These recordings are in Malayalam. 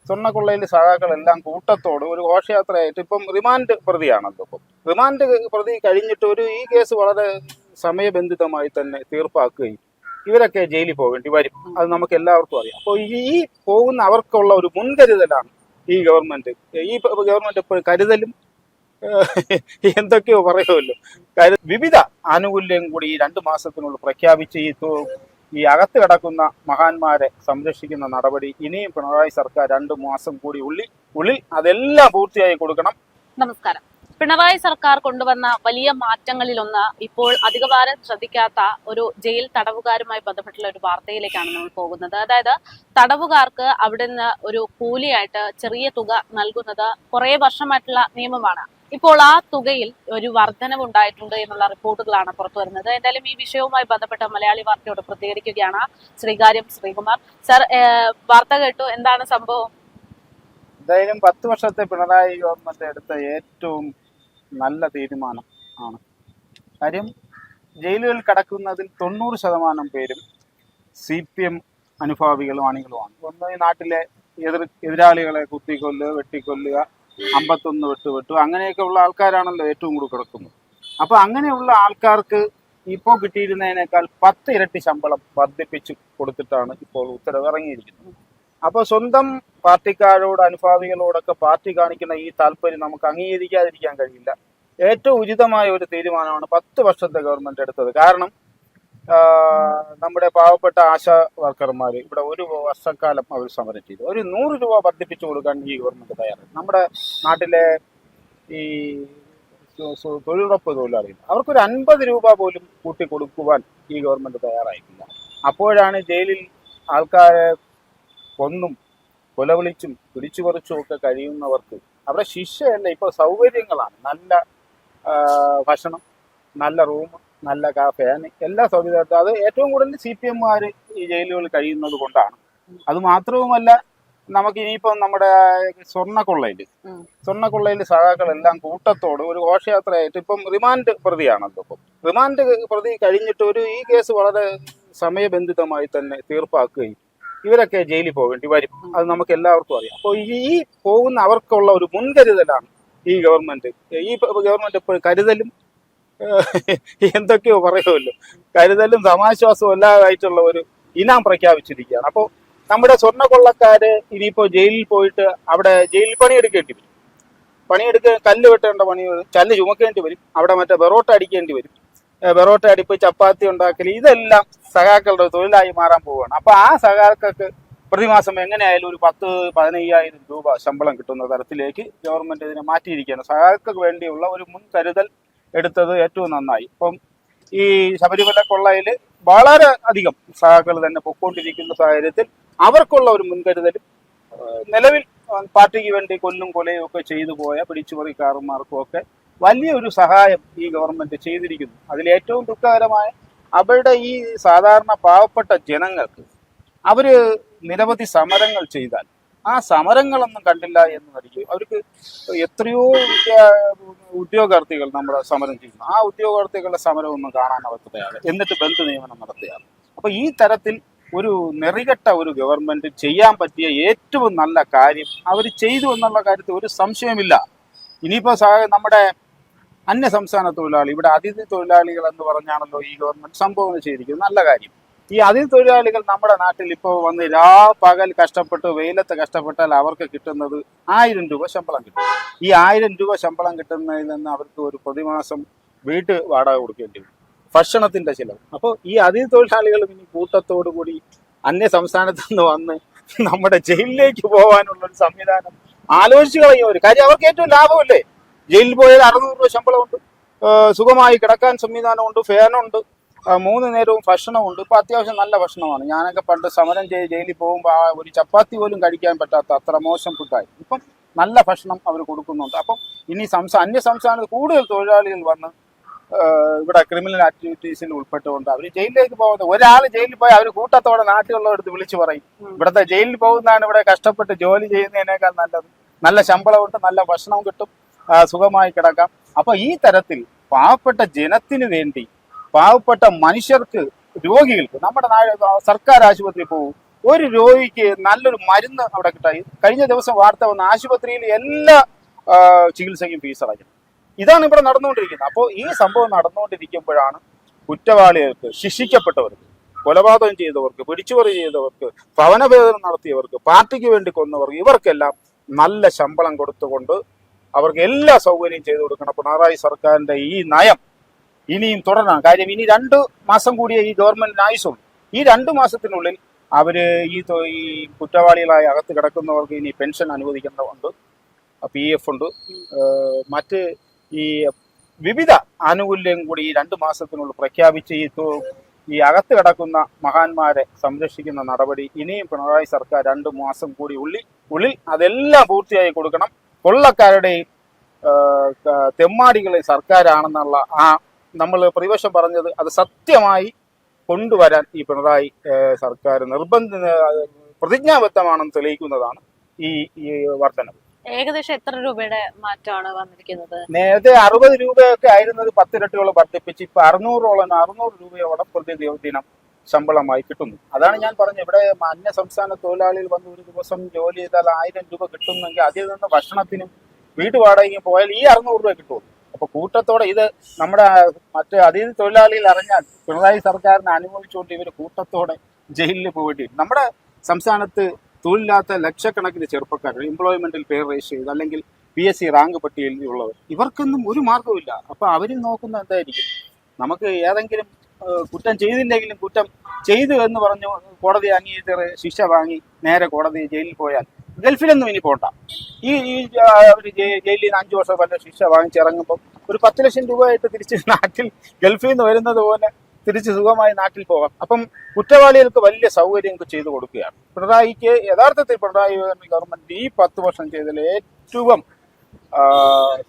സ്വർണ്ണക്കൊള്ളയിൽ സഖാക്കളെല്ലാം കൂട്ടത്തോട് ഒരു ഘോഷയാത്രയായിട്ട് ഇപ്പം റിമാൻഡ് പ്രതിയാണല്ലോ. ഇപ്പം റിമാൻഡ് പ്രതി കഴിഞ്ഞിട്ട് ഈ കേസ് വളരെ സമയബന്ധിതമായി തന്നെ തീർപ്പാക്കുകയും ഇവരൊക്കെ ജയിലിൽ പോകേണ്ടി വരും. അത് നമുക്ക് എല്ലാവർക്കും അറിയാം. അപ്പോൾ ഈ പോകുന്ന അവർക്കുള്ള ഒരു മുൻകരുതലാണ് ഈ ഗവൺമെന്റ് ഇപ്പോൾ കരുതലും എന്തൊക്കെയോ പറയുമല്ലോ, വിവിധ ആനുകൂല്യം കൂടി ഈ 2 മാസത്തിനുള്ളിൽ പ്രഖ്യാപിച്ച് ഈ അകത്ത് കിടക്കുന്ന മഹാന്മാരെ സംരക്ഷിക്കുന്ന നടപടി ഇനിയും പിണറായി സർക്കാർ 2 മാസം കൂടി ഉള്ളിൽ അതെല്ലാം പൂർത്തിയായി കൊടുക്കണം. നമസ്കാരം. പിണറായി സർക്കാർ കൊണ്ടുവന്ന വലിയ മാറ്റങ്ങളിലൊന്ന് ഇപ്പോൾ അധികഭാരം ശ്രദ്ധിക്കാത്ത ഒരു ജയിൽ തടവുകാരുമായി ബന്ധപ്പെട്ടുള്ള ഒരു വാർത്തയിലേക്കാണ് നമ്മൾ പോകുന്നത്. അതായത് തടവുകാർക്ക് അവിടുന്ന് ഒരു കൂലിയായിട്ട് ചെറിയ തുക നൽകുന്നത് കുറെ വർഷമായിട്ടുള്ള നിയമമാണ്. ഇപ്പോൾ ആ തുകയിൽ ഒരു വർധനവ് ഉണ്ടായിട്ടുണ്ട് എന്നുള്ള റിപ്പോർട്ടുകളാണ് പുറത്തു വരുന്നത്. എന്തായാലും ഈ വിഷയവുമായി ബന്ധപ്പെട്ട് മലയാളി വാർത്തയോട് പ്രതികരിക്കുകയാണ് ശ്രീകാര്യം ശ്രീകുമാർ. സർ, വാർത്ത കേട്ടു, എന്താണ് സംഭവം? എന്തായാലും 10 വർഷത്തെ പിണറായി ഗവൺമെന്റ് എടുത്ത ഏറ്റവും നല്ല തീരുമാനം ആണ്. കാര്യം, ജയിലുകളിൽ കിടക്കുന്നതിൽ 90% പേരും CPM അനുഭാവികളും അണികളുമാണ്. ഒന്ന്, ഈ നാട്ടിലെ എതിരാളികളെ കുത്തിക്കൊല്ലുക, വെട്ടിക്കൊല്ലുക, 51 വെട്ടു അങ്ങനെയൊക്കെ ഉള്ള ആൾക്കാരാണല്ലോ ഏറ്റവും കൂടുതൽ കിടക്കുന്നത്. അപ്പൊ അങ്ങനെയുള്ള ആൾക്കാർക്ക് ഇപ്പോൾ കിട്ടിയിരുന്നതിനേക്കാൾ 10 ഇരട്ടി ശമ്പളം വർദ്ധിപ്പിച്ചു കൊടുത്തിട്ടാണ് ഇപ്പോൾ ഉത്തരവ് ഇറങ്ങിയിരിക്കുന്നത്. അപ്പോൾ സ്വന്തം പാർട്ടിക്കാരോട് അനുഭാവികളോടൊക്കെ പാർട്ടി കാണിക്കുന്ന ഈ താല്പര്യം നമുക്ക് അംഗീകരിക്കാതിരിക്കാൻ കഴിയില്ല. ഏറ്റവും ഉചിതമായ ഒരു തീരുമാനമാണ് 10 വർഷത്തെ ഗവൺമെന്റ് എടുത്തത്. കാരണം നമ്മുടെ പാവപ്പെട്ട ആശാ വർക്കർമാർ ഇവിടെ 1 വർഷക്കാലം അവർ സമരം ചെയ്തു. ഒരു 100 രൂപ വർദ്ധിപ്പിച്ചു കൊടുക്കാൻ ഈ ഗവൺമെന്റ് തയ്യാറായി. നമ്മുടെ നാട്ടിലെ ഈ തൊഴിലുറപ്പ് തൊഴിലാളികൾ അവർക്കൊരു 50 രൂപ പോലും കൂട്ടി കൊടുക്കുവാൻ ഈ ഗവൺമെന്റ് തയ്യാറായിട്ടില്ല. അപ്പോഴാണ് ജയിലിൽ ആൾക്കാരെ കൊന്നും കൊലവിളിച്ചും പിടിച്ചുപറിച്ചും ഒക്കെ കഴിയുന്നവർക്ക് അവിടെ ശിക്ഷയല്ല, ഇപ്പോൾ സൗകര്യങ്ങളാണ്. നല്ല ഭക്ഷണം, നല്ല റൂം, നല്ല ഫാൻ, എല്ലാ സൗകര്യവും. അത് ഏറ്റവും കൂടുതൽ CPM-മാർ ഈ ജയിലുകളിൽ കഴിയുന്നത് കൊണ്ടാണ്. അത് മാത്രവുമല്ല, നമുക്ക് ഇനിയിപ്പം നമ്മുടെ സ്വർണ്ണക്കൊള്ളയിൽ സഖാക്കളെല്ലാം കൂട്ടത്തോട് ഒരു ഘോഷയാത്രയായിട്ട് ഇപ്പം റിമാൻഡ് പ്രതിയാണല്ലോ. ഇപ്പം റിമാൻഡ് പ്രതി കഴിഞ്ഞിട്ട് ഈ കേസ് വളരെ സമയബന്ധിതമായി തന്നെ തീർപ്പാക്കുകയും ഇവരൊക്കെ ജയിലിൽ പോകേണ്ടി വരും. അത് നമുക്ക് എല്ലാവർക്കും അറിയാം. അപ്പോൾ ഈ പോകുന്ന അവർക്കുള്ള ഒരു മുൻകരുതലാണ് ഈ ഗവൺമെന്റ് ഇപ്പോൾ കരുതലും എന്തൊക്കെയോ പറയുമല്ലോ, കരുതലും സമാശ്വാസവും എല്ലാമായിട്ടുള്ള ഒരു ഇനാം പ്രഖ്യാപിച്ചിരിക്കുകയാണ്. അപ്പോൾ നമ്മുടെ സ്വർണ്ണക്കൊള്ളക്കാര് ഇനിയിപ്പോൾ ജയിലിൽ പോയിട്ട് അവിടെ ജയിലിൽ പണിയെടുക്കേണ്ടി വരും. കല്ല് വെട്ടേണ്ട പണി വരും, കല്ല് ചുമക്കേണ്ടി വരും, അവിടെ മറ്റേ ബെറോട്ട അടിക്കേണ്ടി വരും. ബെറോട്ട അടിപ്പ്, ചപ്പാത്തി ഉണ്ടാക്കൽ, ഇതെല്ലാം സഖാക്കളുടെ തൊഴിലായി മാറാൻ പോവുകയാണ്. അപ്പൊ ആ സഖാക്കൾക്ക് പ്രതിമാസം എങ്ങനെയായാലും ഒരു 10-15,000 രൂപ ശമ്പളം കിട്ടുന്ന തരത്തിലേക്ക് ഗവൺമെന്റ് ഇതിനെ മാറ്റിയിരിക്കുകയാണ്. സഖാക്കൾക്ക് വേണ്ടിയുള്ള ഒരു മുൻകരുതൽ എടുത്തത് ഏറ്റവും നന്നായി. ഇപ്പം ഈ ശബരിമല കൊള്ളയിൽ വളരെ അധികം സഖാക്കൾ തന്നെ പൊക്കോണ്ടിരിക്കുന്ന സാഹചര്യത്തിൽ അവർക്കുള്ള ഒരു മുൻകരുതലും നിലവിൽ പാർട്ടിക്ക് വേണ്ടി കൊല്ലും കൊലയും ഒക്കെ ചെയ്തു പോയ പിടിച്ചുപറിക്കാരന്മാർക്കും ഒക്കെ വലിയൊരു സഹായം ഈ ഗവൺമെന്റ് ചെയ്തിരിക്കുന്നു. അതിൽ ഏറ്റവും ദുഃഖകരമായ അവരുടെ ഈ സാധാരണ പാവപ്പെട്ട ജനങ്ങൾക്ക് അവര് നിരവധി സമരങ്ങൾ ചെയ്താൽ ആ സമരങ്ങളൊന്നും കണ്ടില്ല എന്ന് വരികയും അവർക്ക് എത്രയോ ഉദ്യോഗാർത്ഥികൾ നമ്മുടെ സമരം ചെയ്യുന്നു. ആ ഉദ്യോഗാർത്ഥികളുടെ സമരമൊന്നും കാണാൻ അവർക്ക് തയ്യാറ്, എന്നിട്ട് ബന്ധു നിയമനം നടത്തുകയാണ്. അപ്പൊ ഈ തരത്തിൽ ഒരു നെറികെട്ട ഒരു ഗവൺമെന്റ് ചെയ്യാൻ പറ്റിയ ഏറ്റവും നല്ല കാര്യം അവർ ചെയ്തു എന്നുള്ള കാര്യത്തിൽ ഒരു സംശയമില്ല. ഇനിയിപ്പോ നമ്മുടെ അന്യ സംസ്ഥാന തൊഴിലാളി, ഇവിടെ അതിഥി തൊഴിലാളികൾ എന്ന് പറഞ്ഞാണല്ലോ ഈ ഗവൺമെന്റ് സംഭവം ചെയ്തിരിക്കുന്നത്. നല്ല കാര്യം. ഈ അതിഥി തൊഴിലാളികൾ നമ്മുടെ നാട്ടിൽ ഇപ്പോൾ വന്ന് പകൽ കഷ്ടപ്പെട്ട് വെയിലത്ത് കഷ്ടപ്പെട്ടാൽ അവർക്ക് കിട്ടുന്നത് 1000 രൂപ ശമ്പളം കിട്ടും. ഈ 1000 രൂപ ശമ്പളം കിട്ടുന്നതിൽ നിന്ന് അവർക്ക് ഒരു പ്രതിമാസം വീട്ട് വാടക കൊടുക്കേണ്ടി വരും, ഭക്ഷണത്തിന്റെ ചിലവ്. അപ്പോൾ ഈ അതിഥി തൊഴിലാളികളും ഇനി കൂട്ടത്തോടു കൂടി അന്യ സംസ്ഥാനത്ത് നിന്ന് വന്ന് നമ്മുടെ ജയിലിലേക്ക് പോകാനുള്ള ഒരു സംവിധാനം ആലോചിച്ച് കളയും. ഒരു കാര്യം, അവർക്ക് ഏറ്റവും ലാഭമല്ലേ? ജയിലിൽ പോയാൽ 600 രൂപ ശമ്പളമുണ്ട്, സുഖമായി കിടക്കാൻ സംവിധാനമുണ്ട്, ഫാനുണ്ട്, 3 നേരവും ഭക്ഷണമുണ്ട്. ഇപ്പൊ അത്യാവശ്യം നല്ല ഭക്ഷണമാണ്. ഞാനൊക്കെ പണ്ട് സമരം ജയിലിൽ പോകുമ്പോൾ ഒരു ചപ്പാത്തി പോലും കഴിക്കാൻ പറ്റാത്ത അത്ര മോശം ഫുഡായി. ഇപ്പം നല്ല ഭക്ഷണം അവർ കൊടുക്കുന്നുണ്ട്. അപ്പം ഇനി അന്യ സംസ്ഥാനത്ത് കൂടുതൽ തൊഴിലാളികൾ വന്ന് ഇവിടെ ക്രിമിനൽ ആക്ടിവിറ്റീസിൽ ഉൾപ്പെട്ടുകൊണ്ട് അവർ ജയിലിലേക്ക് പോകുന്നത്. ഒരാൾ ജയിലിൽ പോയി അവർ കൂട്ടത്തോടെ നാട്ടിലുള്ളവർക്ക് വിളിച്ചു പറയും, ഇവിടുത്തെ ജയിലിൽ പോകുന്നതാണ് ഇവിടെ കഷ്ടപ്പെട്ട് ജോലി ചെയ്യുന്നതിനേക്കാൾ നല്ലത്, നല്ല ശമ്പളമുണ്ട്, നല്ല ഭക്ഷണം കിട്ടും, സുഖമായി കിടക്കാം. അപ്പൊ ഈ തരത്തിൽ പാവപ്പെട്ട ജനത്തിന് വേണ്ടി, പാവപ്പെട്ട മനുഷ്യർക്ക്, രോഗികൾക്ക്, നമ്മുടെ സർക്കാർ ആശുപത്രി പോകും, ഒരു രോഗിക്ക് നല്ലൊരു മരുന്ന് അവിടെ കിട്ടായി. കഴിഞ്ഞ ദിവസം വാർത്ത വന്ന ആശുപത്രിയിൽ എല്ലാ ചികിത്സയ്ക്കും ഫീസ് അടയ്ക്കണം. ഇതാണ് ഇവിടെ നടന്നുകൊണ്ടിരിക്കുന്നത്. അപ്പോൾ ഈ സംഭവം നടന്നുകൊണ്ടിരിക്കുമ്പോഴാണ് കുറ്റവാളികൾക്ക്, ശിക്ഷിക്കപ്പെട്ടവർക്ക്, കൊലപാതകം ചെയ്തവർക്ക്, പിടിച്ചുപറി ചെയ്തവർക്ക്, ഭവനഭേദനം നടത്തിയവർക്ക്, പാർട്ടിക്ക് വേണ്ടി കൊന്നവർക്ക്, ഇവർക്കെല്ലാം നല്ല ശമ്പളം കൊടുത്തുകൊണ്ട് അവർക്ക് എല്ലാ സൗകര്യവും ചെയ്തു കൊടുക്കണം. പിണറായി സർക്കാരിന്റെ ഈ നയം ഇനിയും തുടരണം. കാര്യം ഇനി 2 മാസം കൂടിയേ ഈ ഗവൺമെന്റിന് ആയുസുള്ളൂ. ഈ 2 മാസത്തിനുള്ളിൽ അവര് ഈ കുറ്റവാളികളായി അകത്ത് കിടക്കുന്നവർക്ക് ഇനി പെൻഷൻ അനുവദിക്കേണ്ടതുണ്ട്, PF ഉണ്ട്, മറ്റ് ഈ വിവിധ ആനുകൂല്യം കൂടി ഈ 2 മാസത്തിനുള്ളിൽ പ്രഖ്യാപിച്ച് ഈ അകത്ത് കിടക്കുന്ന മഹാന്മാരെ സംരക്ഷിക്കുന്ന നടപടി ഇനിയും പിണറായി സർക്കാർ 2 മാസം കൂടി ഉള്ളിൽ അതെല്ലാം പൂർത്തിയായി കൊടുക്കണം. കൊള്ളക്കാരുടെയും തെമ്മാടികളെ സർക്കാരാണെന്നുള്ള നമ്മൾ പ്രതിപക്ഷം പറഞ്ഞത് അത് സത്യമായി കൊണ്ടുവരാൻ ഈ പിണറായി സർക്കാർ പ്രതിജ്ഞാബദ്ധമാണെന്ന് തെളിയിക്കുന്നതാണ് ഈ വർധനവ്. ഏകദേശം എത്ര രൂപയുടെ മാറ്റമാണ് വന്നിരിക്കുന്നത്? നേരത്തെ 60 രൂപയൊക്കെ ആയിരുന്നത് 10 ഇരട്ടിയോളം വർദ്ധിപ്പിച്ച് ഇപ്പൊ 600 രൂപയോളം പ്രതിദിനം ശമ്പളമായി കിട്ടുന്നു. അതാണ് ഞാൻ പറഞ്ഞത്, ഇവിടെ അന്യ സംസ്ഥാന തൊഴിലാളികൾ വന്ന് ഒരു ദിവസം ജോലി ചെയ്താൽ 1000 രൂപ കിട്ടുന്നെങ്കിൽ അതിൽ നിന്ന് ഭക്ഷണത്തിനും വീട്ടുവാടകയ്ക്കും പോയാൽ ഈ 600 രൂപ കിട്ടുള്ളൂ. അപ്പൊ കൂട്ടത്തോടെ ഇത് നമ്മുടെ മറ്റ് അതിഥി തൊഴിലാളികൾ അറിഞ്ഞാൽ പിണറായി സർക്കാരിനെ അനുഭവിച്ചുകൊണ്ട് ഇവർ കൂട്ടത്തോടെ ജയിലിൽ പോയിട്ട്, നമ്മുടെ സംസ്ഥാനത്ത് തൊഴിലില്ലാത്ത ലക്ഷക്കണക്കിന് ചെറുപ്പക്കാർ എംപ്ലോയ്മെന്റിൽ പേർ രജിസ്റ്റർ ചെയ്ത് അല്ലെങ്കിൽ PSC റാങ്ക് പട്ടികയിലുള്ളവർ, ഇവർക്കൊന്നും ഒരു മാർഗവുമില്ല. അപ്പൊ അവരും നോക്കുന്ന എന്തായിരിക്കും, നമുക്ക് ഏതെങ്കിലും കുറ്റം ചെയ്തില്ലെങ്കിലും കുറ്റം ചെയ്തു എന്ന് പറഞ്ഞു കോടതി അംഗീകരിച്ച് ശിക്ഷ വാങ്ങി നേരെ കോടതി ജയിലിൽ പോയാൽ ഗൾഫിലൊന്നും ഇനി പോണ്ട. ഈ ജയിലിൽ നിന്ന് 5 വർഷം വല്ല ശിക്ഷ വാങ്ങിച്ചിറങ്ങുമ്പോൾ ഒരു 10 ലക്ഷം രൂപയായിട്ട് തിരിച്ച് നാട്ടിൽ ഗൾഫിൽ നിന്ന് വരുന്നത് പോലെ തിരിച്ച് സുഖമായി നാട്ടിൽ പോകാം. അപ്പം കുറ്റവാളികൾക്ക് വലിയ സൗകര്യം ചെയ്തു കൊടുക്കുകയാണ് പിണറായിക്ക്. യഥാർത്ഥത്തിൽ പിണറായി ഗവൺമെന്റ് ഈ 10 വർഷം ചെയ്തതിൽ ഏറ്റവും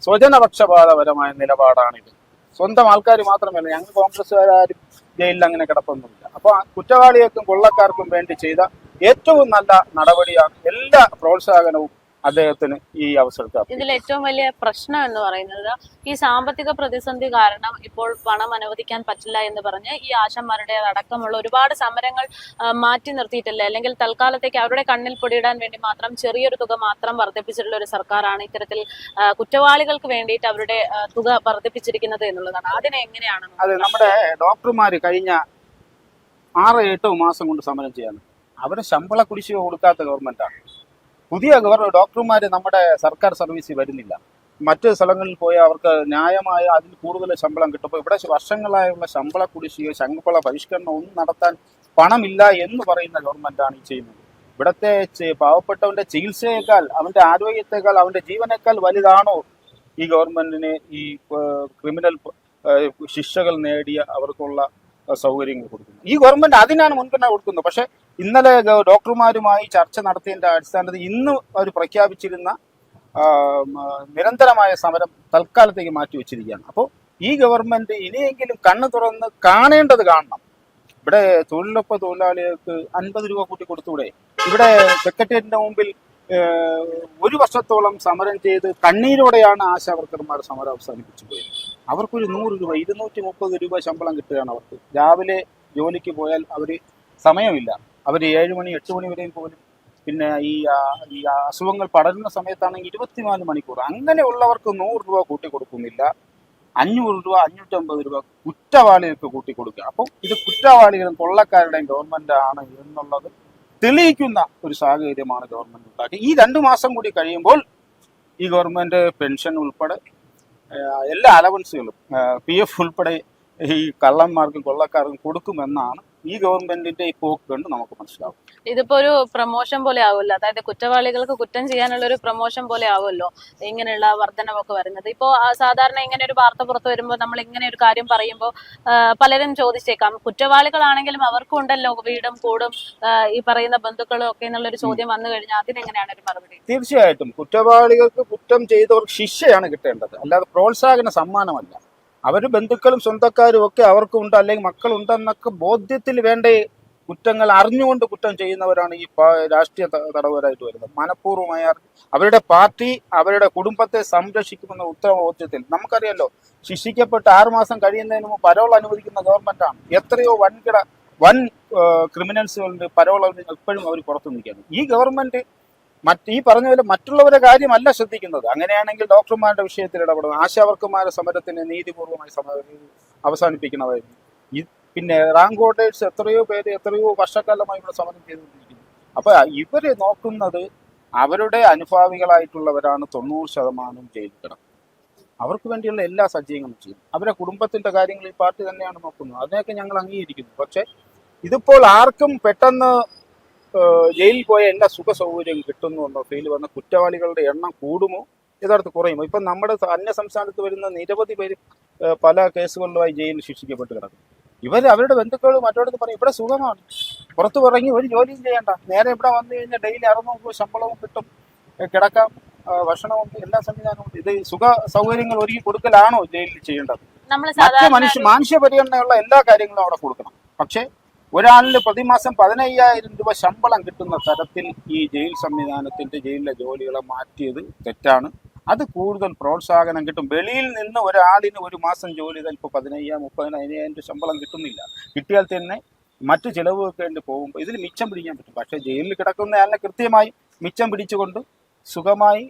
സ്വജനപക്ഷപാതപരമായ നിലപാടാണിത്. സ്വന്തം ആൾക്കാർ മാത്രമല്ല, ഞങ്ങൾ കോൺഗ്രസ്സുകാരും ജയിലിൽ അങ്ങനെ കിടപ്പൊന്നുമില്ല. അപ്പൊ കുറ്റവാളികൾക്കും കൊള്ളക്കാർക്കും വേണ്ടി ചെയ്ത ഏറ്റവും നല്ല നടപടിയാണ്. എല്ലാ പ്രോത്സാഹനവും അദ്ദേഹത്തിന് ഈ അവസരത്തിൽ. ഇതിൽ ഏറ്റവും വലിയ പ്രശ്നം എന്ന് പറയുന്നത് ഈ സാമ്പത്തിക പ്രതിസന്ധി കാരണം ഇപ്പോൾ പണം അനുവദിക്കാൻ പറ്റില്ല എന്ന് പറഞ്ഞ് ഈ ആശാന്മാരുടെ അടക്കമുള്ള ഒരുപാട് സമരങ്ങൾ മാറ്റി നിർത്തിയിട്ടില്ല, അല്ലെങ്കിൽ തൽക്കാലത്തേക്ക് അവരുടെ കണ്ണിൽ പൊടിയിടാൻ വേണ്ടി മാത്രം ചെറിയൊരു തുക മാത്രം വർദ്ധിപ്പിച്ചിട്ടുള്ള ഒരു സർക്കാരാണ് ഇത്തരത്തിൽ കുറ്റവാളികൾക്ക് വേണ്ടിയിട്ട് അവരുടെ തുക വർദ്ധിപ്പിച്ചിരിക്കുന്നത് എന്നുള്ളതാണ്. അതിനെ എങ്ങനെയാണ്? അതെ, നമ്മുടെ ഡോക്ടർമാര് കഴിഞ്ഞ 6-8 മാസം കൊണ്ട് സമരം ചെയ്യാണ്. അവരെ ശമ്പള കുടിശ്ശിക കൊടുക്കാത്ത ഗവൺമെന്റാണ്. പുതിയ ഡോക്ടർമാര് നമ്മുടെ സർക്കാർ സർവീസിൽ വരുന്നില്ല. മറ്റ് സ്ഥലങ്ങളിൽ പോയി അവർക്ക് ന്യായമായ അതിൽ കൂടുതൽ ശമ്പളം കിട്ടുമ്പോൾ ഇവിടെ വർഷങ്ങളായുള്ള ശമ്പള കുടിശ്ശിക, ശമ്പള പരിഷ്കരണം ഒന്നും നടത്താൻ പണമില്ല എന്ന് പറയുന്ന ഗവൺമെന്റാണ് ഈ ചെയ്യുന്നത്. ഇവിടത്തെ പാവപ്പെട്ടവന്റെ ചികിത്സയേക്കാൾ, അവന്റെ ആരോഗ്യത്തെക്കാൾ, അവന്റെ ജീവനേക്കാൾ വലുതാണോ ഈ ഗവൺമെന്റിന് ഈ ക്രിമിനൽ ശിക്ഷകൾ നേടിയ അവർക്കുള്ള സൗകര്യങ്ങൾ കൊടുക്കുന്നത്? ഈ ഗവൺമെന്റ് അതിനാണ് മുൻഗണന കൊടുക്കുന്നത്. പക്ഷെ ഇന്നലെ ഡോക്ടർമാരുമായി ചർച്ച നടത്തിയതിന്റെ അടിസ്ഥാനത്തിൽ ഇന്ന് അവർ പ്രഖ്യാപിച്ചിരുന്ന നിരന്തരമായ സമരം തൽക്കാലത്തേക്ക് മാറ്റിവെച്ചിരിക്കുകയാണ്. അപ്പോൾ ഈ ഗവൺമെന്റ് ഇനിയെങ്കിലും കണ്ണ് തുറന്ന് കാണേണ്ടത് കാണണം. ഇവിടെ തൊഴിലുറപ്പ് തൊഴിലാളികൾക്ക് 50 രൂപ കൂട്ടി കൊടുത്തൂടെ? ഇവിടെ സെക്രട്ടേറിയറ്റിന്റെ മുമ്പിൽ 1 വർഷത്തോളം സമരം ചെയ്ത് കണ്ണീരോടെയാണ് ആശാവർക്കർമാർ സമരം അവസാനിപ്പിച്ചു പോയത്. അവർക്കൊരു 100 രൂപ 230 രൂപ ശമ്പളം കിട്ടുകയാണ് അവർക്ക്. രാവിലെ ജോലിക്ക് പോയാൽ അവര് സമയമില്ല, അവർ 7 മണി 8 മണി വരെയും പോലും. പിന്നെ ഈ അസുഖങ്ങൾ പടരുന്ന സമയത്താണെങ്കിൽ 24 മണിക്കൂർ. അങ്ങനെയുള്ളവർക്ക് 100 രൂപ കൂട്ടി കൊടുക്കുന്നില്ല. 500 രൂപ 550 രൂപ കുറ്റവാളികൾക്ക് കൂട്ടി കൊടുക്കുക. അപ്പം ഇത് കുറ്റവാളികളും കൊള്ളക്കാരുടെയും ഗവൺമെന്റ് ആണ് എന്നുള്ളത് തെളിയിക്കുന്ന ഒരു സാഹചര്യമാണ് ഗവൺമെന്റ് ഉണ്ടാക്കി. ഈ 2 മാസം കൂടി കഴിയുമ്പോൾ ഈ ഗവൺമെന്റ് പെൻഷൻ ഉൾപ്പെടെ എല്ലാ അലവൻസുകളും PF ഉൾപ്പെടെ ഈ കള്ളന്മാർക്കും കൊള്ളക്കാർക്കും കൊടുക്കുമെന്നാണ് ഈ ഗവൺമെന്റിന്റെ ഈ പോക്ക് കണ്ട് നമുക്ക് മനസ്സിലാവും. ഇതിപ്പോ ഒരു പ്രൊമോഷൻ പോലെ ആവുമല്ലോ, അതായത് കുറ്റവാളികൾക്ക് കുറ്റം ചെയ്യാനുള്ള ഒരു പ്രൊമോഷൻ പോലെ ആവുമല്ലോ ഇങ്ങനെയുള്ള വർധനവൊക്കെ വരുന്നത്. ഇപ്പോ സാധാരണ ഇങ്ങനെ ഒരു വാർത്ത പുറത്തു വരുമ്പോൾ നമ്മൾ ഇങ്ങനെ ഒരു കാര്യം പറയുമ്പോൾ പലരും ചോദിച്ചേക്കാം, കുറ്റവാളികളാണെങ്കിലും അവർക്കും ഉണ്ടല്ലോ വീടും കൂടും ഈ പറയുന്ന ബന്ധുക്കളും ഒക്കെ എന്നുള്ളൊരു ചോദ്യം വന്നു കഴിഞ്ഞാൽ അതിനെങ്ങനെയാണ് ഒരു മറുപടി? തീർച്ചയായിട്ടും കുറ്റവാളികൾക്ക് കുറ്റം ചെയ്തവർക്ക് ശിക്ഷയാണ് കിട്ടേണ്ടത്, അല്ലാതെ പ്രോത്സാഹന സമ്മാനമല്ല. അവര് ബന്ധുക്കളും സ്വന്തക്കാരും ഒക്കെ അവർക്കുണ്ട്, അല്ലെങ്കിൽ മക്കളുണ്ടെന്നൊക്കെ ബോധ്യത്തിൽ വേണ്ടേ കുറ്റങ്ങൾ അറിഞ്ഞുകൊണ്ട് കുറ്റം ചെയ്യുന്നവരാണ് ഈ രാഷ്ട്രീയ തടവുകാരായിട്ട് വരുന്നത്. മനഃപൂർവ്വമായ അവരുടെ പാർട്ടി അവരുടെ കുടുംബത്തെ സംരക്ഷിക്കുമെന്ന ഉത്തരവാദിത്വത്തിൽ നമുക്കറിയാലോ, ശിക്ഷിക്കപ്പെട്ട് 6 മാസം കഴിയുന്നതിന് മുമ്പ് പരോൾ അനുവദിക്കുന്ന ഗവൺമെന്റാണ്. എത്രയോ വൻകിട വൻ ക്രിമിനൽസുകളുടെ പരോൾ ഇപ്പോഴും അവർ പുറത്തു നിൽക്കുകയാണ്. ഈ ഗവൺമെന്റ് ഈ പറഞ്ഞ പോലെ മറ്റുള്ളവരുടെ കാര്യമല്ല ശ്രദ്ധിക്കുന്നത്. അങ്ങനെയാണെങ്കിൽ ഡോക്ടർമാരുടെ വിഷയത്തിൽ ഇടപെടണം, ആശാവർക്കർമാരുടെ സമരത്തിന് നീതിപൂർവമായി അവസാനിപ്പിക്കണമായിരുന്നു. പിന്നെ റാങ്ക് ഹോൾഡേഴ്സ് എത്രയോ വർഷക്കാലമായി ഇവിടെ സമരം ചെയ്തുകൊണ്ടിരിക്കുന്നു. അപ്പൊ ഇവര് നോക്കുന്നത് അവരുടെ അനുഭാവികളായിട്ടുള്ളവരാണ് 90% ജയിലിൽ കിടക്കുന്നത്. അവർക്ക് വേണ്ടിയുള്ള എല്ലാ സജ്ജീകരണവും ചെയ്യും. അവരുടെ കുടുംബത്തിന്റെ കാര്യങ്ങൾ ഈ പാർട്ടി തന്നെയാണ് നോക്കുന്നത്. അതിനെയൊക്കെ ഞങ്ങൾ അംഗീകരിക്കുന്നു. പക്ഷെ ഇതിപ്പോൾ ആർക്കും പെട്ടെന്ന് ജയിലിൽ പോയ എല്ലാ സുഖ സൗകര്യം കിട്ടുന്നു എന്നോ ഫീൽ വന്ന കുറ്റവാളികളുടെ എണ്ണം കൂടുമോ യഥാർത്ഥ കുറയുമോ? ഇപ്പം നമ്മുടെ അന്യ സംസ്ഥാനത്ത് വരുന്ന നിരവധി പേര് പല കേസുകളിലുമായി ജയിലിൽ ശിക്ഷിക്കപ്പെട്ട് കിടക്കും. അവരുടെ ബന്ധുക്കൾ മറ്റോടത്ത് പറയും ഇവിടെ സുഖമാണ്, പുറത്തു ഇറങ്ങി ഒരു ജോലിയും ചെയ്യണ്ട, നേരെ ഇവിടെ വന്നു കഴിഞ്ഞാൽ ഡെയിലി 600 രൂപ ശമ്പളവും കിട്ടും, കിടക്കാം, ഭക്ഷണവും എല്ലാ സംവിധാനവും. ഇത് സുഖ സൗകര്യങ്ങൾ ഒരുക്കി കൊടുക്കലാണോ ജയിലിൽ ചെയ്യേണ്ടത്? മറ്റ് മാനുഷ്യ പരിഗണനയുള്ള എല്ലാ കാര്യങ്ങളും അവിടെ കൊടുക്കണം. പക്ഷെ ഒരാളിന് പ്രതിമാസം 15,000 രൂപ ശമ്പളം കിട്ടുന്ന തരത്തിൽ ഈ ജയിൽ സംവിധാനത്തിന്റെ ജയിലിലെ ജോലികളെ മാറ്റിയത് തെറ്റാണ്. അത് കൂടുതൽ പ്രോത്സാഹനം കിട്ടും. വെളിയിൽ നിന്ന് ഒരാളിന് ഒരു മാസം ജോലി ചെയ്താൽ ഇപ്പോൾ 15,000-30,000 ശമ്പളം കിട്ടുന്നില്ല. കിട്ടിയാൽ തന്നെ മറ്റു ചിലവ് വെക്കേണ്ടി പോകുമ്പോൾ ഇതിൽ മിച്ചം പിടിക്കാൻ പറ്റും. പക്ഷേ ജയിലിൽ കിടക്കുന്നയാളിനെ കൃത്യമായി മിച്ചം പിടിച്ചുകൊണ്ട് സുഖമായി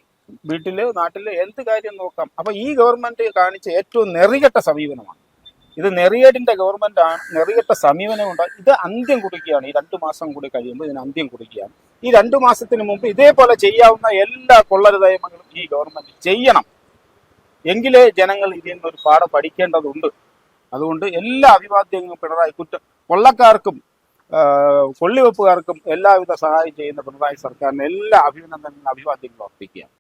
വീട്ടിലോ നാട്ടിലോ എന്ത് കാര്യം നോക്കാം. അപ്പൊ ഈ ഗവൺമെന്റ് കാണിച്ച ഏറ്റവും നെറികെട്ട സമീപനമാണ് ഇത്. നെറിയേടിന്റെ ഗവൺമെന്റാണ്, നെറികെട്ട സമീപനമുണ്ട്. ഇത് അന്ത്യം കുറിക്കുകയാണ്. ഈ 2 മാസം കൂടി കഴിയുമ്പോൾ ഇതിന് അന്ത്യം കുറിക്കുകയാണ്. ഈ 2 മാസത്തിന് മുമ്പ് ഇതേപോലെ ചെയ്യാവുന്ന എല്ലാ കൊള്ളരുതായ്മകളും ഈ ഗവൺമെന്റ് ചെയ്യണം. എങ്കിലേ ജനങ്ങൾ ഇതിൽ നിന്നൊരു പാഠം പഠിക്കേണ്ടതുണ്ട്. അതുകൊണ്ട് എല്ലാ അഭിവാദ്യങ്ങളും പിണറായി കൊള്ളക്കാർക്കും കൊള്ളിവെപ്പുകാർക്കും എല്ലാവിധ സഹായം ചെയ്യുന്ന പിണറായി സർക്കാരിന് എല്ലാ അഭിനന്ദനങ്ങളും അഭിവാദ്യങ്ങളും അർപ്പിക്കുകയാണ്.